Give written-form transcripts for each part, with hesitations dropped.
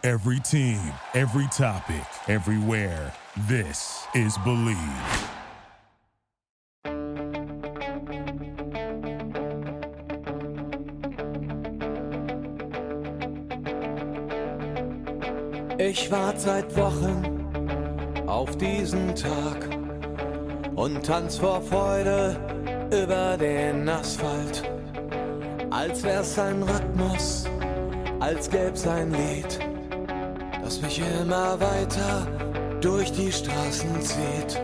Every team, every topic, everywhere. This is Believe. Ich warte seit Wochen auf diesen Tag und tanz vor Freude über den Asphalt. Als wär's ein Rhythmus, als gäb's ein Lied, das mich immer weiter durch die Straßen zieht.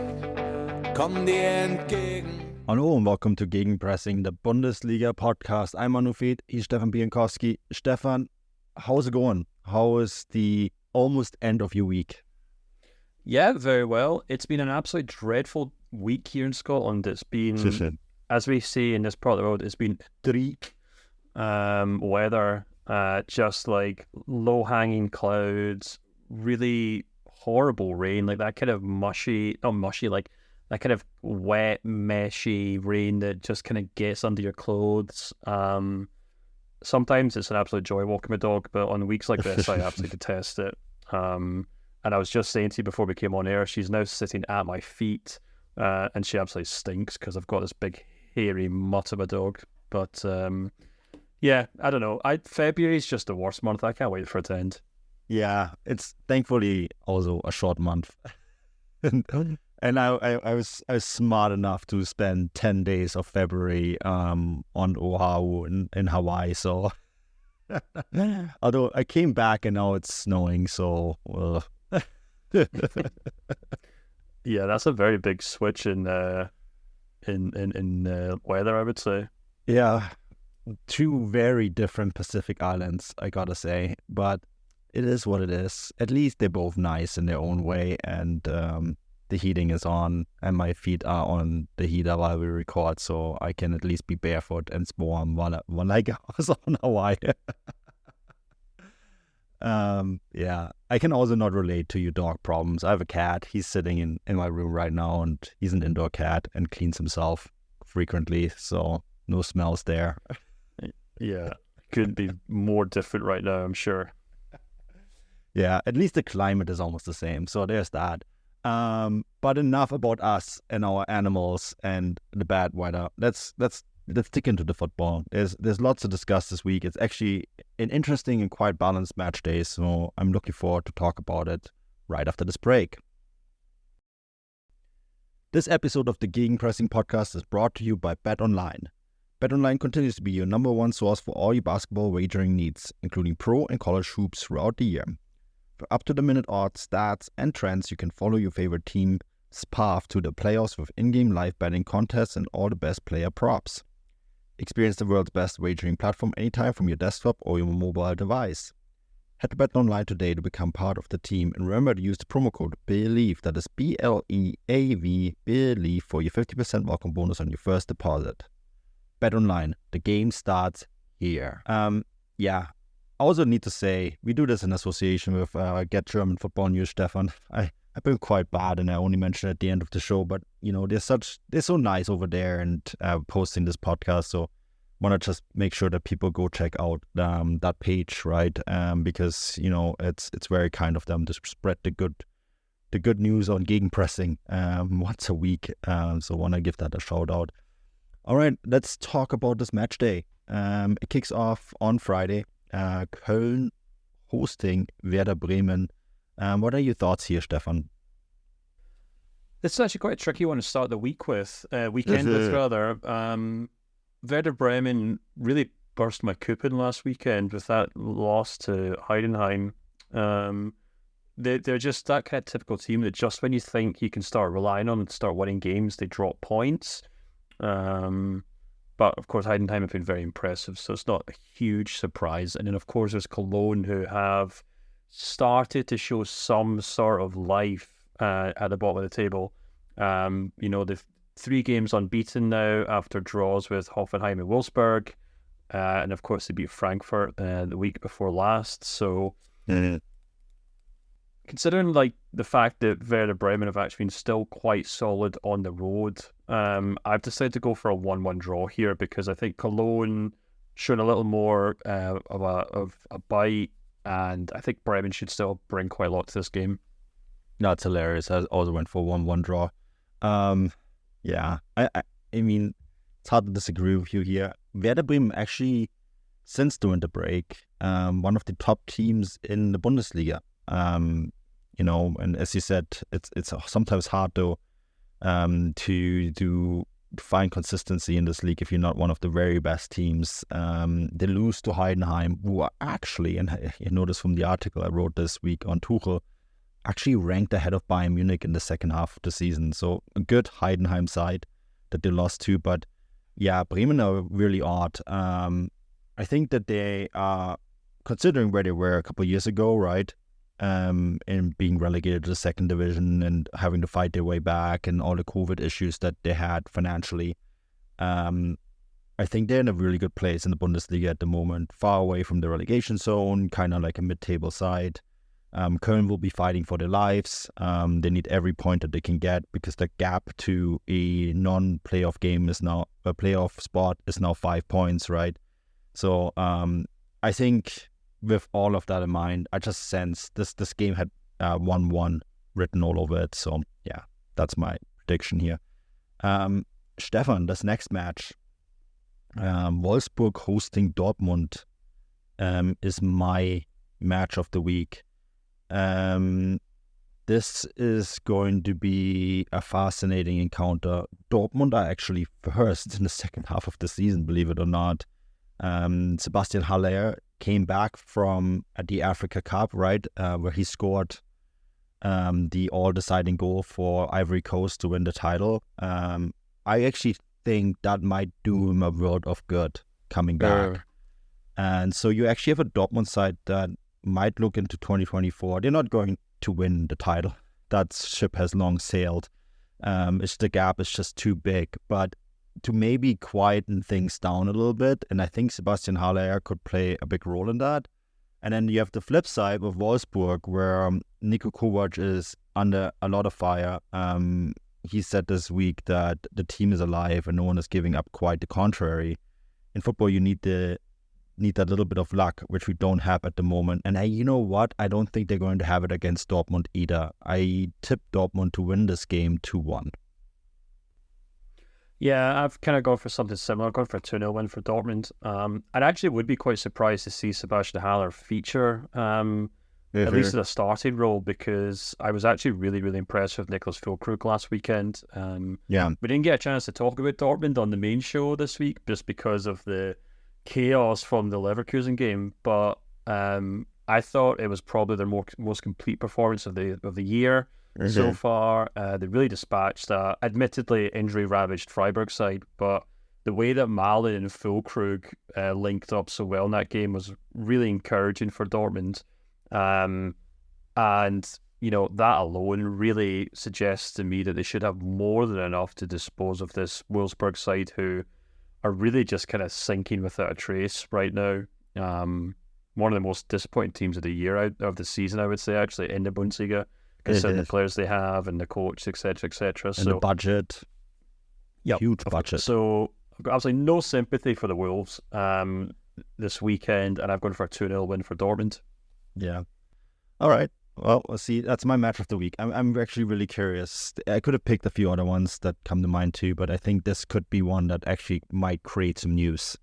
Komm dir entgegen. Hallo and welcome to Gegenpressing, the Bundesliga podcast. I'm Manu and Stefan Biankowski. Stefan, how's it going? How is the almost end of your week? Yeah, very well. It's been an absolutely dreadful week here in Scotland. It's been, as we say in this part of the world, it's been dreek weather, just like low-hanging clouds, really horrible rain, like that kind of like that kind of wet, meshy rain that just kind of gets under your clothes. Sometimes it's an absolute joy walking my dog, but on weeks like this, I absolutely detest it. And I was just saying to you before we came on air, she's now sitting at my feet, and she absolutely stinks because I've got this big hairy mutt of a dog. But yeah, I don't know. February is just the worst month. I can't wait for it to end. Yeah, it's thankfully also a short month. And I was smart enough to spend 10 days of February on Oahu in Hawaii. So although I came back and now it's snowing, so yeah, that's a very big switch in weather, I would say. Yeah, two very different Pacific islands, I gotta say, but it is what it is. At least they're both nice in their own way, and the heating is on, and my feet are on the heater while we record, so I can at least be barefoot and warm while I was on Hawaii. Yeah, I can also not relate to your dog problems. I have a cat. He's sitting in my room right now, and he's an indoor cat and cleans himself frequently, so no smells there. Yeah, couldn't be more different right now, I'm sure. Yeah, at least the climate is almost the same, so there's that. But enough about us and our animals and the bad weather. Let's stick into the football. There's lots to discuss this week. It's actually an interesting and quite balanced match day, so I'm looking forward to talk about it right after this break. This episode of the Gegenpressing podcast is brought to you by BetOnline. BetOnline continues to be your number one source for all your basketball wagering needs, including pro and college hoops throughout the year. For up-to-the-minute odds, stats, and trends, you can follow your favorite team's path to the playoffs with in-game live betting contests and all the best player props. Experience the world's best wagering platform anytime from your desktop or your mobile device. Head to BetOnline today to become part of the team, and remember to use the promo code BELIEVE, that is BLEAV, BELIEVE, for your 50% welcome bonus on your first deposit. BetOnline, the game starts here. Yeah. I also need to say, we do this in association with Get German Football News, Stefan. I've been quite bad, and I only mention it at the end of the show, but you know, they're so nice over there and posting this podcast, so want to just make sure that people go check out that page, right? Because you know, it's very kind of them to spread the good news on Gegenpressing once a week. So want to give that a shout out. All right, let's talk about this match day. It kicks off on Friday. Köln hosting Werder Bremen. What are your thoughts here, Stefan? This is actually quite a tricky one to start the week with. Weekend with, rather. Werder Bremen really burst my coupon last weekend with that loss to Heidenheim. They're just that kind of typical team that just when you think you can start relying on and start winning games, they drop points. But of course, Heidenheim have been very impressive, so it's not a huge surprise. And then, of course, there's Cologne, who have started to show some sort of life at the bottom of the table. You know, they've 3 games unbeaten now after draws with Hoffenheim and Wolfsburg. And of course, they beat Frankfurt the week before last. So, considering like the fact that Werder Bremen have actually been still quite solid on the road, I've decided to go for a 1-1 draw here because I think Cologne shown a little more of a bite and I think Bremen should still bring quite a lot to this game. That's hilarious. I also went for 1-1 draw. Yeah, I mean, it's hard to disagree with you here. Werder Bremen actually, since the winter break, one of the top teams in the Bundesliga. And as you said, it's sometimes hard to find consistency in this league if you're not one of the very best teams. They lose to Heidenheim, who are actually, and you notice from the article I wrote this week on Tuchel, actually ranked ahead of Bayern Munich in the second half of the season. So a good Heidenheim side that they lost to. But yeah, Bremen are really odd. I think that they are, considering where they were a couple of years ago, right? And being relegated to the second division and having to fight their way back and all the COVID issues that they had financially. I think they're in a really good place in the Bundesliga at the moment, far away from the relegation zone, kind of like a mid-table side. Köln will be fighting for their lives. They need every point that they can get because the gap to a non-playoff game is now, a playoff spot is now 5 points, right? So I think with all of that in mind, I just sense this game had 1-1 written all over it. So yeah, that's my prediction here. Stefan, this next match, Wolfsburg hosting Dortmund, is my match of the week. This is going to be a fascinating encounter. Dortmund are actually first in the second half of the season, believe it or not. Sebastian Haller came back from the Africa Cup, right, where he scored the all-deciding goal for Ivory Coast to win the title. I actually think that might do him a world of good coming back. And so you actually have a Dortmund side that might look into 2024. They're not going to win the title. That ship has long sailed. The gap is just too big. But to maybe quieten things down a little bit, and I think Sebastian Haller could play a big role in that. And then you have the flip side with Wolfsburg, where Niko Kovac is under a lot of fire. He said this week that the team is alive and no one is giving up, quite the contrary. In football, you need that little bit of luck, which we don't have at the moment. And you know what? I don't think they're going to have it against Dortmund either. I tip Dortmund to win this game 2-1. Yeah, I've kind of gone for something similar. I've gone for a 2-0 win for Dortmund. I actually would be quite surprised to see Sebastian Haller feature, at least in a starting role, because I was actually really, really impressed with Niklas Füllkrug last weekend. We didn't get a chance to talk about Dortmund on the main show this week just because of the chaos from the Leverkusen game, but I thought it was probably their most complete performance of the year so far. They really dispatched admittedly injury-ravaged Freiburg side, but the way that Malen and Füllkrug linked up so well in that game was really encouraging for Dortmund. And that alone really suggests to me that they should have more than enough to dispose of this Wolfsburg side, who are really just kind of sinking without a trace right now. One of the most disappointing teams of the year, out of the season, I would say, actually, in the Bundesliga, considering the players they have and the coach, etc., etc. And the budget. Huge budget. So I've got absolutely no sympathy for the Wolves this weekend, and I've gone for a 2-0 win for Dortmund. Yeah. All right. Well, we'll see. That's my match of the week. I'm actually really curious. I could have picked a few other ones that come to mind too, but I think this could be one that actually might create some news,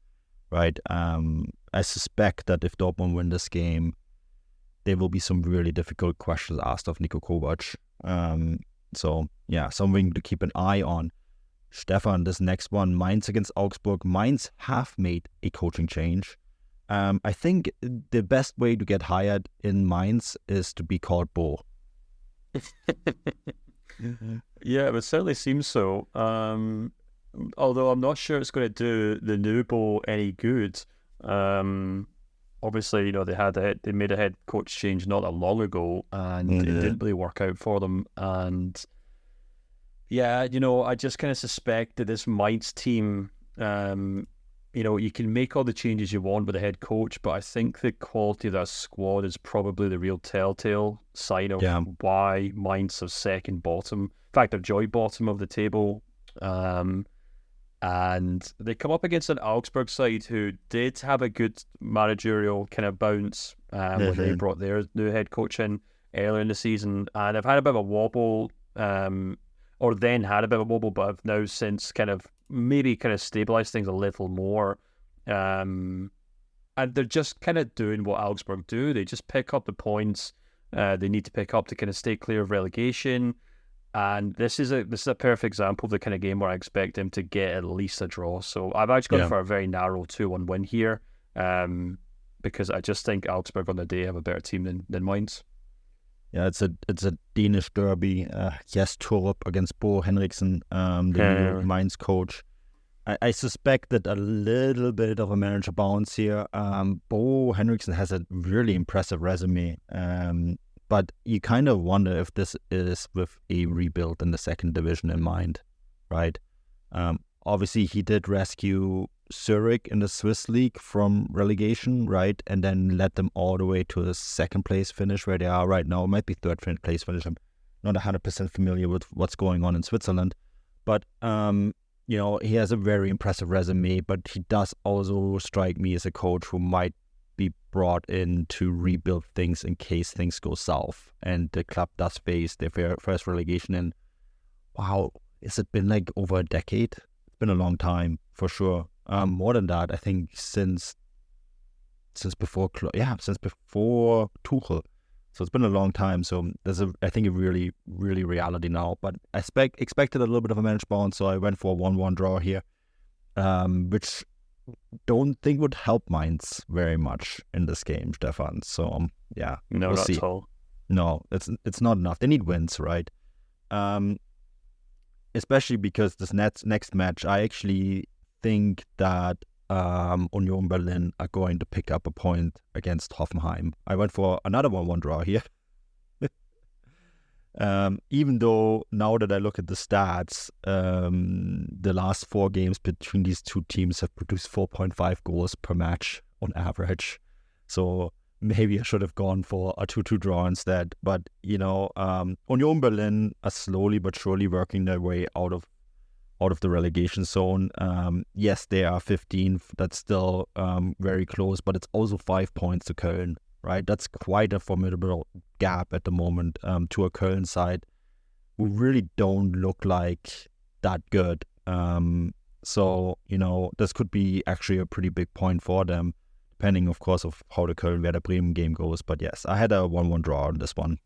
right? I suspect that if Dortmund win this game, there will be some really difficult questions asked of Niko Kovac. So, yeah, something to keep an eye on. Stefan, this next one, Mainz against Augsburg. Mainz have made a coaching change. I think the best way to get hired in Mainz is to be called Bo. Yeah, it certainly seems so. Although I'm not sure it's going to do the new Bo any good. Obviously, they made a head coach change not that long ago, and it didn't really work out for them. And yeah, I just kind of suspect that this Mainz team, you can make all the changes you want with the head coach, but I think the quality of that squad is probably the real telltale sign of why Mainz are second bottom. In fact, they're joint bottom of the table. And they come up against an Augsburg side who did have a good managerial kind of bounce when they brought their new head coach in earlier in the season. And they've had a bit of a wobble, or then had a bit of a wobble, but have now since kind of stabilised things a little more. And they're just kind of doing what Augsburg do. They just pick up the points they need to pick up to kind of stay clear of relegation. And this is a perfect example of the kind of game where I expect them to get at least a draw. So I've actually gone for a very narrow 2-1 win here, because I just think Augsburg on the day have a better team than Mainz. Yeah, it's a Danish derby. Jes Torup against Bo Henriksen, the new Mainz coach. I suspected a little bit of a manager bounce here. Bo Henriksen has a really impressive resume, but you kind of wonder if this is with a rebuild in the second division in mind, right? Obviously, he did rescue Zurich in the Swiss league from relegation, right? And then led them all the way to a second place finish where they are right now. It might be third place finish. I'm not 100% familiar with what's going on in Switzerland. But, he has a very impressive resume, but he does also strike me as a coach who might be brought in to rebuild things in case things go south. And the club does face their first relegation in, wow, has it been like over a decade? It's been a long time, for sure. More than that, I think since before Tuchel. So it's been a long time. So there's I think a really, really reality now. But I expected a little bit of a match bounce, so I went for a 1-1 draw here, which don't think would help Mainz very much in this game, Stefan. So no, we'll not see. at all. No, it's not enough. They need wins, right? Especially because this next match, I actually think that Union Berlin are going to pick up a point against Hoffenheim. I went for another 1-1 draw here. Even though now that I look at the stats, the last 4 games between these two teams have produced 4.5 goals per match on average. So maybe I should have gone for a 2-2 draw instead. But, Union Berlin are slowly but surely working their way out of the relegation zone. Yes, they are 15th. That's still very close, but it's also 5 points to Köln, right? That's quite a formidable gap at the moment to a Köln side who really don't look like that good. So, this could be actually a pretty big point for them, depending, of course, of how the Köln-Werder Bremen game goes. But yes, I had a 1-1 draw on this one.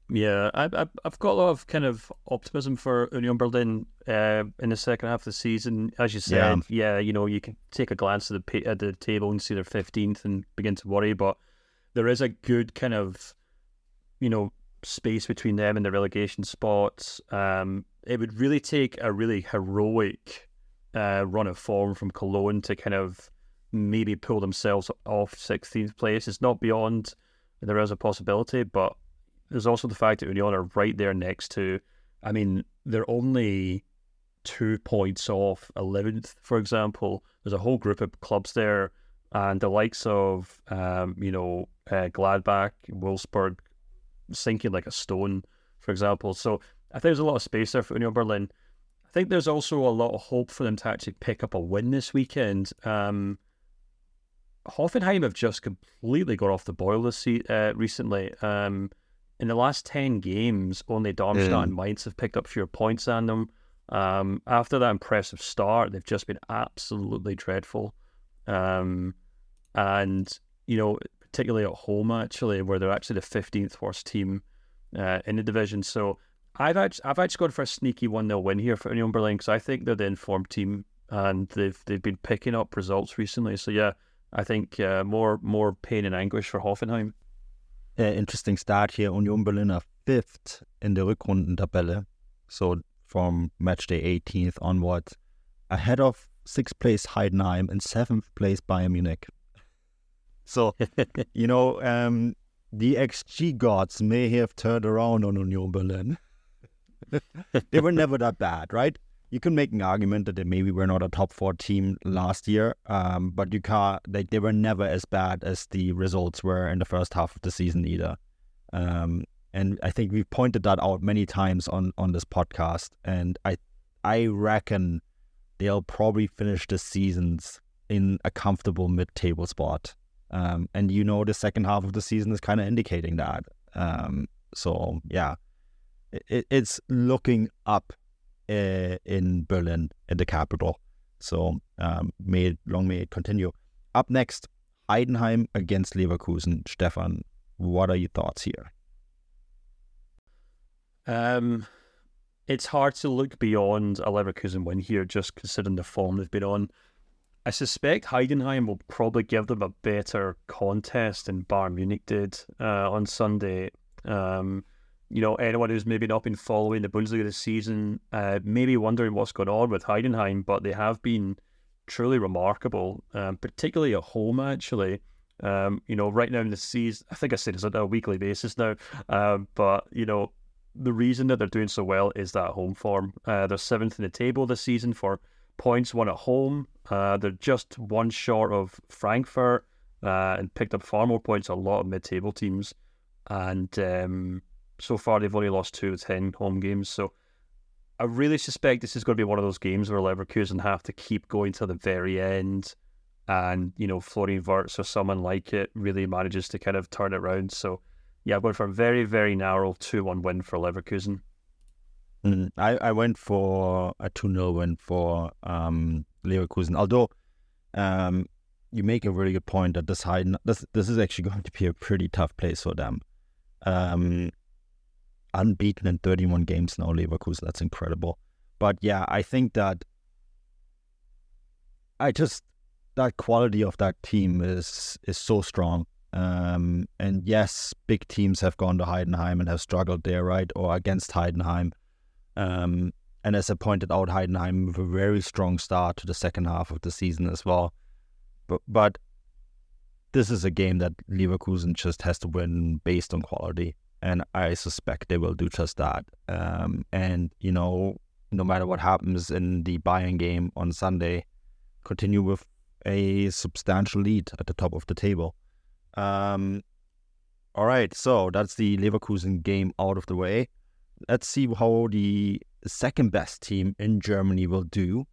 Yeah, I've got a lot of kind of optimism for Union Berlin in the second half of the season. As you said, you can take a glance at the table and see they're 15th and begin to worry, but there is a good kind of, space between them and the relegation spots. It would really take a really heroic run of form from Cologne to kind of maybe pull themselves off 16th place. It's not beyond, there is a possibility, but there's also the fact that Union are right there next to, they're only 2 points off 11th, for example. There's a whole group of clubs there, and the likes of, Gladbach, Wolfsburg, sinking like a stone, for example. So I think there's a lot of space there for Union Berlin. I think there's also a lot of hope for them to actually pick up a win this weekend. Hoffenheim have just completely got off the boil recently. In the last 10 games, only Darmstadt and Mainz have picked up fewer points than them. After that impressive start, they've just been absolutely dreadful. And, particularly at home, actually, where they're actually the 15th worst team in the division. So I've actually gone for a sneaky 1-0 win here for Union Berlin, because I think they're the informed team, and they've been picking up results recently. So yeah, I think more pain and anguish for Hoffenheim. Interesting start here. Union Berlin are 5th in the Rückrundentabelle, so from matchday 18th onwards, ahead of 6th place Heidenheim and 7th place Bayern Munich. So, the XG gods may have turned around on Union Berlin. They were never that bad, right? You can make an argument that they maybe were not a top 4 team last year, but you can't. They were never as bad as the results were in the first half of the season either. And I think we've pointed that out many times on this podcast. And I reckon they'll probably finish the seasons in a comfortable mid-table spot. And the second half of the season is kind of indicating that. So yeah, it's looking up in Berlin, in the capital. So may it continue. Up next, Heidenheim against Leverkusen. Stefan, what are your thoughts here? It's hard to look beyond a Leverkusen win here, just considering the form they've been on. I suspect Heidenheim will probably give them a better contest than Bayern Munich did on Sunday. Anyone who's maybe not been following the Bundesliga this season may be wondering what's going on with Heidenheim, but they have been truly remarkable, particularly at home, actually. Right now in the season, I think I say this on a weekly basis now, but the reason that they're doing so well is that home form. They're 7th in the table this season for points won at home. They're just one short of Frankfurt and picked up far more points than a lot of mid-table teams. And so far they've only lost 2 of 10 home games. So I really suspect this is going to be one of those games where Leverkusen have to keep going to the very end. And, Florian Wirtz or someone like it really manages to kind of turn it around. So yeah, I'm going for a very, very narrow 2-1 win for Leverkusen. I went for a 2-0 win for Leverkusen. Although you make a really good point that this is actually going to be a pretty tough place for them. Unbeaten in 31 games now, Leverkusen. That's incredible. But yeah, I think that that quality of that team is so strong. And yes, big teams have gone to Heidenheim and have struggled there, right? Or against Heidenheim. And as I pointed out, Heidenheim with a very strong start to the second half of the season as well. But this is a game that Leverkusen just has to win based on quality. And I suspect they will do just that. And, no matter what happens in the Bayern game on Sunday, continue with a substantial lead at the top of the table. All right, so that's the Leverkusen game out of the way. Let's see how the second best team in Germany will do.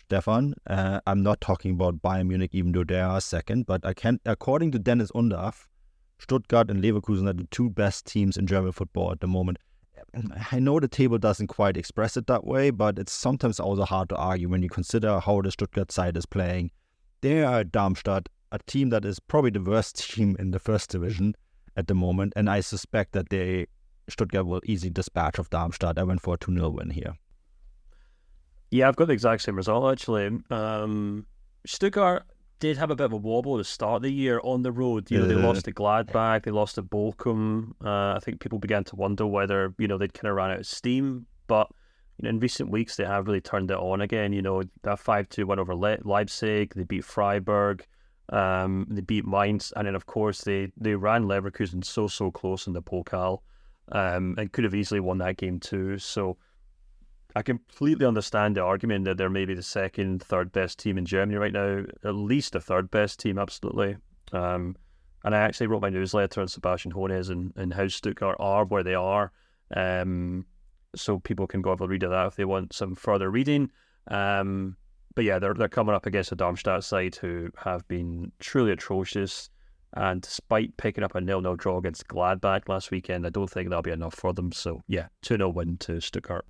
Stefan, I'm not talking about Bayern Munich, even though they are second, but according to Dennis Undarf, Stuttgart and Leverkusen are the 2 best teams in German football at the moment. I know the table doesn't quite express it that way, but it's sometimes also hard to argue when you consider how the Stuttgart side is playing. They are at Darmstadt, a team that is probably the worst team in the first division at the moment, and I suspect that Stuttgart will easily dispatch of Darmstadt. I went for a 2-0 win here. Yeah, I've got the exact same result, actually. Stuttgart did have a bit of a wobble at the start of the year on the road. They lost to Gladbach, they lost to Bochum. I think people began to wonder whether, they'd kind of ran out of steam. But, in recent weeks, they have really turned it on again. That 5-2 win over Leipzig, they beat Freiburg, they beat Mainz, and then, of course, they ran Leverkusen so close in the Pokal, and could have easily won that game too. So I completely understand the argument that they're maybe the second, third best team in Germany right now, at least the third best team, absolutely. And I actually wrote my newsletter on Sebastian Hoeneß and how Stuttgart are where they are. So people can go have a read of that if they want some further reading. But yeah, they're coming up against a Darmstadt side who have been truly atrocious. And despite picking up a 0-0 draw against Gladbach last weekend, I don't think that'll be enough for them. So yeah, 2-0 win to Stuttgart.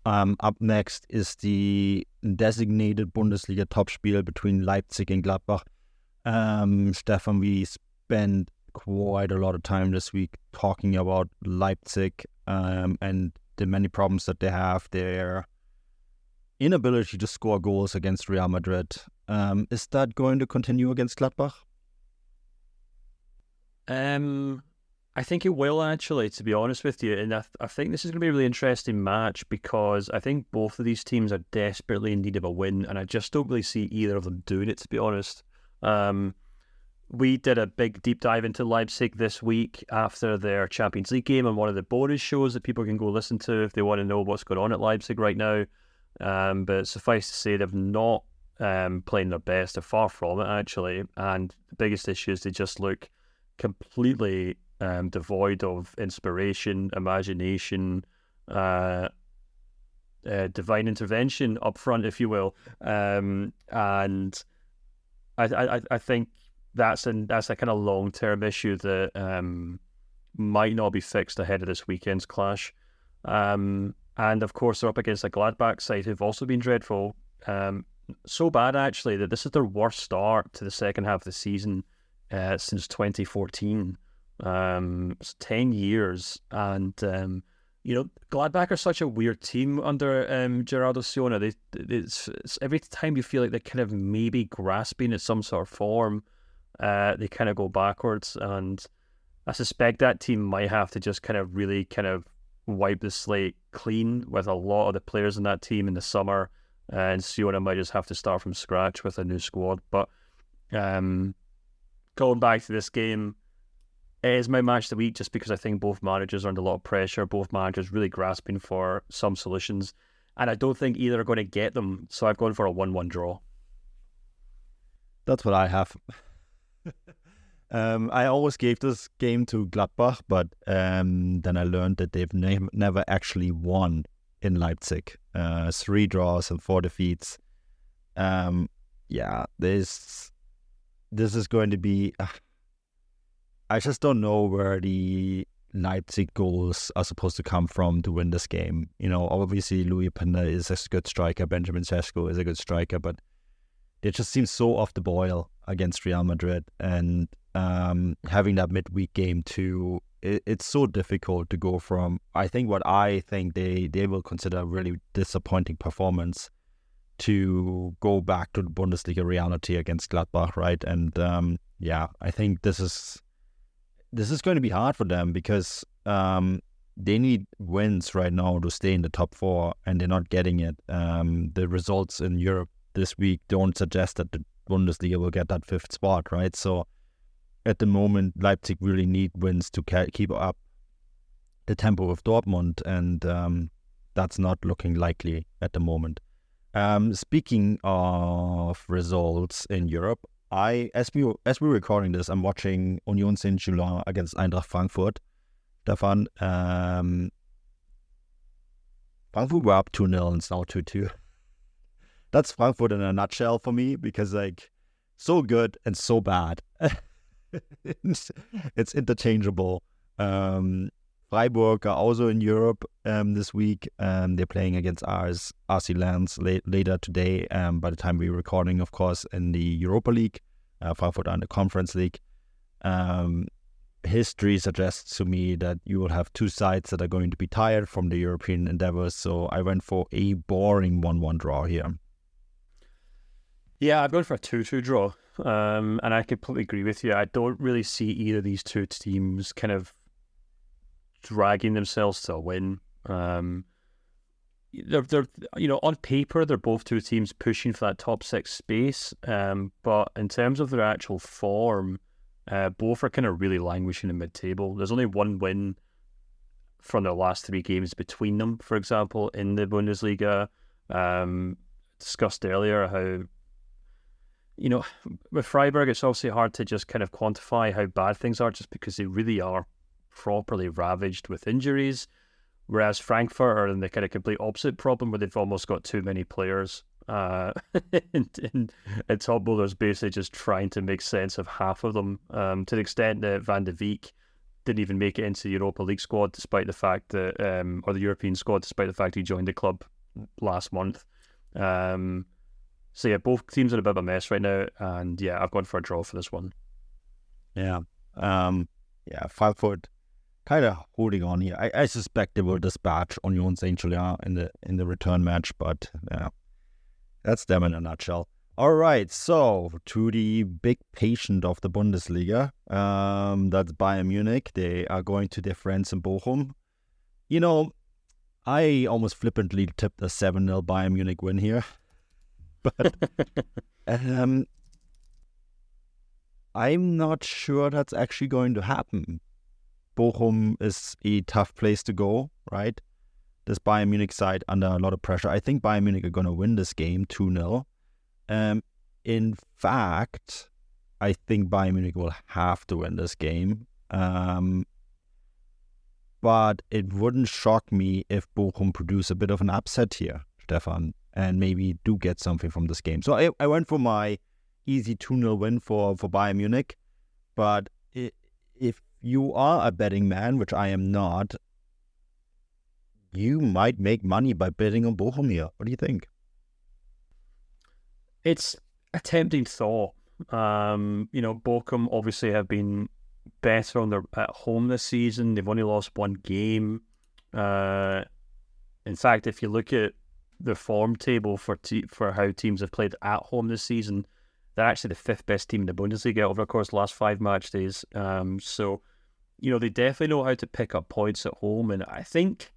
Up next is the designated Bundesliga Topspiel between Leipzig and Gladbach. Stefan, we spent quite a lot of time this week talking about Leipzig and the many problems that they have, their inability to score goals against Real Madrid. Is that going to continue against Gladbach? I think it will, actually, to be honest with you. And I think this is going to be a really interesting match because I think both of these teams are desperately in need of a win, and I just don't really see either of them doing it, to be honest. We did a big deep dive into Leipzig this week after their Champions League game on one of the bonus shows that people can go listen to if they want to know what's going on at Leipzig right now. But suffice to say, they've not playing their best. They're far from it, actually. And the biggest issue is they just look completely devoid of inspiration, imagination. divine intervention up front, if you will. And I think that's a kind of long-term issue that might not be fixed ahead of this weekend's clash. And of course, they're up against a Gladbach side who've also been dreadful. So bad, actually, that this is their worst start to the second half of the season since 2014. It's 10 years. And, Gladbach are such a weird team under Gerardo Siona. It's every time you feel like they're kind of maybe grasping at some sort of form, they kind of go backwards. And I suspect that team might have to just kind of really kind of wipe the slate clean with a lot of the players in that team in the summer, and Siona might just have to start from scratch with a new squad. But going back to this game, it is my match of the week just because I think both managers are under a lot of pressure, both managers really grasping for some solutions, and I don't think either are going to get them, so I've gone for a 1-1 draw. That's what I have. I always gave this game to Gladbach, but then I learned that they've never actually won in Leipzig. 3 draws and 4 defeats. This is going to be... I just don't know where the Leipzig goals are supposed to come from to win this game. Obviously Louis Pinder is a good striker, Benjamin Sesko is a good striker, but they just seem so off the boil against Real Madrid, and having that midweek game too, it's so difficult to go from, I think they will consider a really disappointing performance to go back to the Bundesliga reality against Gladbach, right? And I think this is going to be hard for them because they need wins right now to stay in the top 4, and they're not getting it. The results in Europe this week don't suggest that the Bundesliga will get that 5th spot, right? So at the moment, Leipzig really need wins to keep up the tempo of Dortmund, and that's not looking likely at the moment. Speaking of results in Europe, as we're recording this, I'm watching Union Saint-Gilloise against Eintracht Frankfurt. Stefan, Frankfurt were up 2-0 and it's now 2-2. That's Frankfurt in a nutshell for me, because so good and so bad. It's interchangeable. Freiburg are also in Europe this week. They're playing against RC Lens later today. By the time we're recording, of course, in the Europa League. Frankfurt are in the Conference League. History suggests to me that you will have 2 sides that are going to be tired from the European endeavors. So I went for a boring 1-1 draw here. Yeah, I'm going for a 2-2 draw. And I completely agree with you. I don't really see either of these two teams kind of dragging themselves to a win. They're on paper, they're both two teams pushing for that top 6 space. But in terms of their actual form, both are kind of really languishing in mid-table. There's only 1 win from their last 3 games between them, for example, in the Bundesliga. Discussed earlier how, with Freiburg, it's obviously hard to just kind of quantify how bad things are just because they really are properly ravaged with injuries, whereas Frankfurt are in the kind of complete opposite problem where they've almost got too many players. And top bowlers basically just trying to make sense of half of them, to the extent that Van de Beek didn't even make it into the Europa League squad despite the fact that, or the European squad despite the fact he joined the club last month. So yeah, both teams are in a bit of a mess right now, and yeah, I've gone for a draw for this one. Yeah, Frankfurt kind of holding on here. I suspect they will dispatch Union Saint-Gilloise in the return match, but yeah, that's them in a nutshell. All right, so to the big patient of the Bundesliga, that's Bayern Munich. They are going to their friends in Bochum. I almost flippantly tipped a 7-0 Bayern Munich win here. But I'm not sure that's actually going to happen. Bochum is a tough place to go, right? This Bayern Munich side under a lot of pressure. I think Bayern Munich are going to win this game 2-0. In fact, I think Bayern Munich will have to win this game. but it wouldn't shock me if Bochum produce a bit of an upset here, Stefan, and maybe do get something from this game. So I went for my easy 2-0 win for Bayern Munich, but if you are a betting man, which I am not, you might make money by betting on Bochum here. What do you think? It's a tempting thought. Bochum obviously have been better at home this season. They've only lost one game. In fact, if you look at the form table for how teams have played at home this season, they're actually the fifth best team in the Bundesliga over the course of the last 5 match days. So, they definitely know how to pick up points at home. And I think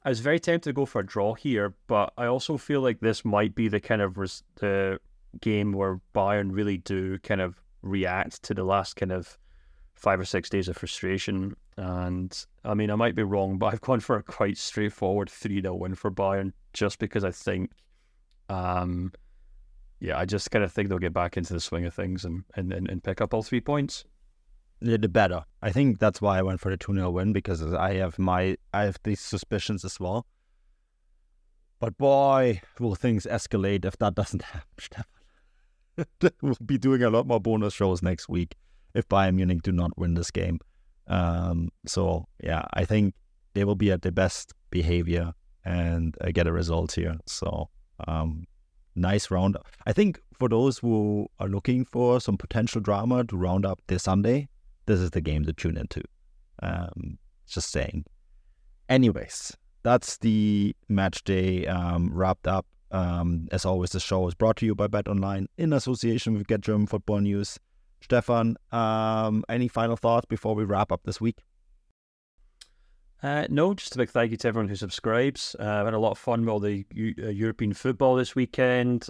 I was very tempted to go for a draw here, but I also feel like this might be the kind of the game where Bayern really do kind of react to the last kind of 5 or 6 days of frustration. And I mean, I might be wrong, but I've gone for a quite straightforward 3-0 win for Bayern just because I think, I just kind of think they'll get back into the swing of things and pick up all 3 points. The better. I think that's why I went for the 2-0 win, because I have these suspicions as well. But boy, will things escalate if that doesn't happen, Stefan. We'll be doing a lot more bonus shows next week if Bayern Munich do not win this game. I think they will be at their best behavior and get a result here. So, nice round. I think for those who are looking for some potential drama to round up their Sunday, this is the game to tune into. Just saying. Anyways, that's the match day wrapped up. As always, the show is brought to you by Bet Online in association with Get German Football News. Stefan, any final thoughts before we wrap up this week? No, just a big thank you to everyone who subscribes. I've had a lot of fun with all the European football this weekend,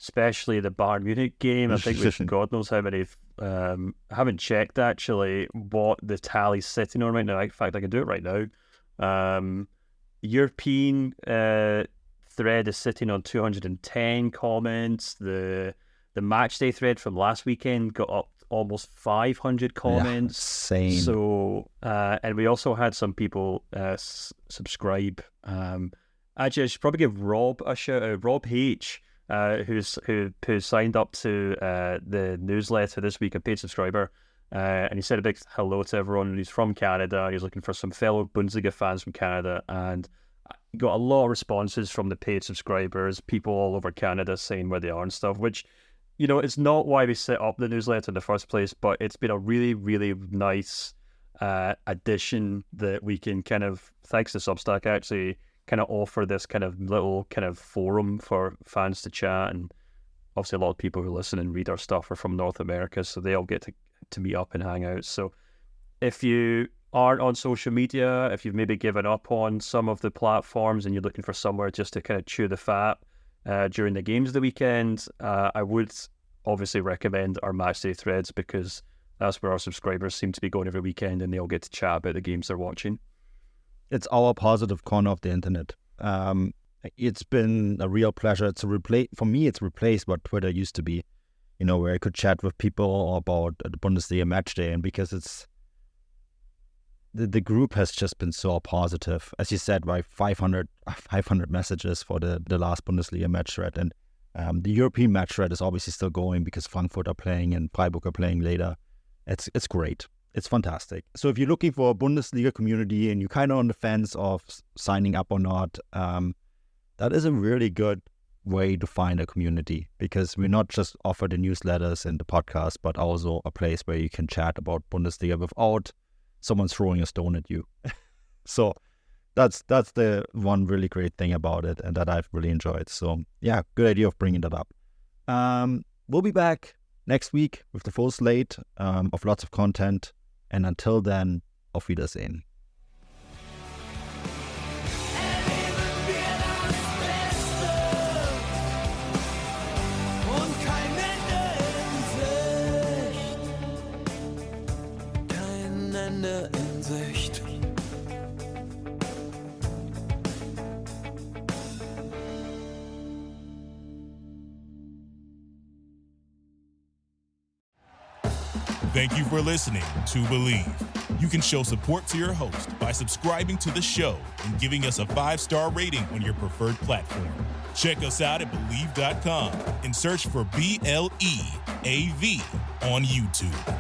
especially the Bayern Munich game. I think we've God knows how many. I haven't checked actually what the tally's sitting on right now. In fact, I can do it right now. European thread is sitting on 210 comments. The matchday thread from last weekend got up almost 500 comments. Same. So, and we also had some people subscribe. Actually, I should probably give Rob a shout out. Rob H, who signed up to the newsletter this week, a paid subscriber. And he said a big hello to everyone. He's from Canada. He's looking for some fellow Bundesliga fans from Canada, and got a lot of responses from the paid subscribers, people all over Canada saying where they are and stuff, which, it's not why we set up the newsletter in the first place, but it's been a really, really nice addition that we can kind of, thanks to Substack, actually kind of offer this kind of little kind of forum for fans to chat. And obviously a lot of people who listen and read our stuff are from North America, so they all get to meet up and hang out. So if you aren't on social media, if you've maybe given up on some of the platforms and you're looking for somewhere just to kind of chew the fat during the games of the weekend, I would obviously recommend our matchday threads, because that's where our subscribers seem to be going every weekend, and they all get to chat about the games they're watching. It's our positive corner of the internet. It's been a real pleasure. For me, it's replaced what Twitter used to be, where I could chat with people about the Bundesliga matchday, and because it's the group has just been so positive. As you said, right, 500 messages for the last Bundesliga match thread. And the European match thread is obviously still going because Frankfurt are playing and Freiburg are playing later. It's great. It's fantastic. So if you're looking for a Bundesliga community and you're kind of on the fence of signing up or not, that is a really good way to find a community, because we're not just offer the newsletters and the podcast, but also a place where you can chat about Bundesliga without someone throwing a stone at you. So that's the one really great thing about it, and that I've really enjoyed. So yeah, good idea of bringing that up. We'll be back next week with the full slate of lots of content. And until then, auf Wiedersehen. In Sicht. Thank you for listening to Believe. You can show support to your host by subscribing to the show and giving us a 5-star rating on your preferred platform. Check us out at Believe.com and search for BLEAV on YouTube.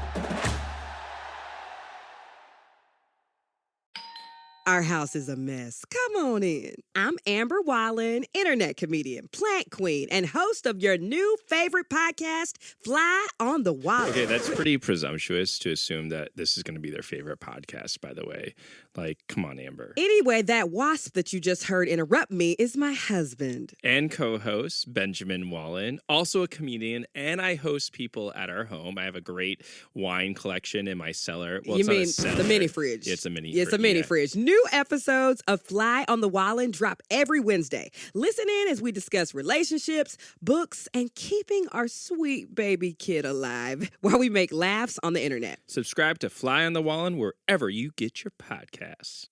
Our house is a mess. Come on in. I'm Amber Wallen, internet comedian, plant queen, and host of your new favorite podcast, Fly on the Wallen. Okay, that's pretty presumptuous to assume that this is going to be their favorite podcast, by the way. Like, come on, Amber. Anyway, that wasp that you just heard interrupt me is my husband. And co-host, Benjamin Wallen, also a comedian, and I host people at our home. I have a great wine collection in my cellar. Well, You it's not mean a cellar. the mini fridge? Yeah, it's a mini Yeah, fridge. it's a mini yeah. fridge. New episodes of Fly on the Wallen drop every Wednesday. Listen in as we discuss relationships, books, and keeping our sweet baby kid alive while we make laughs on the internet. Subscribe to Fly on the Wallen wherever you get your podcasts.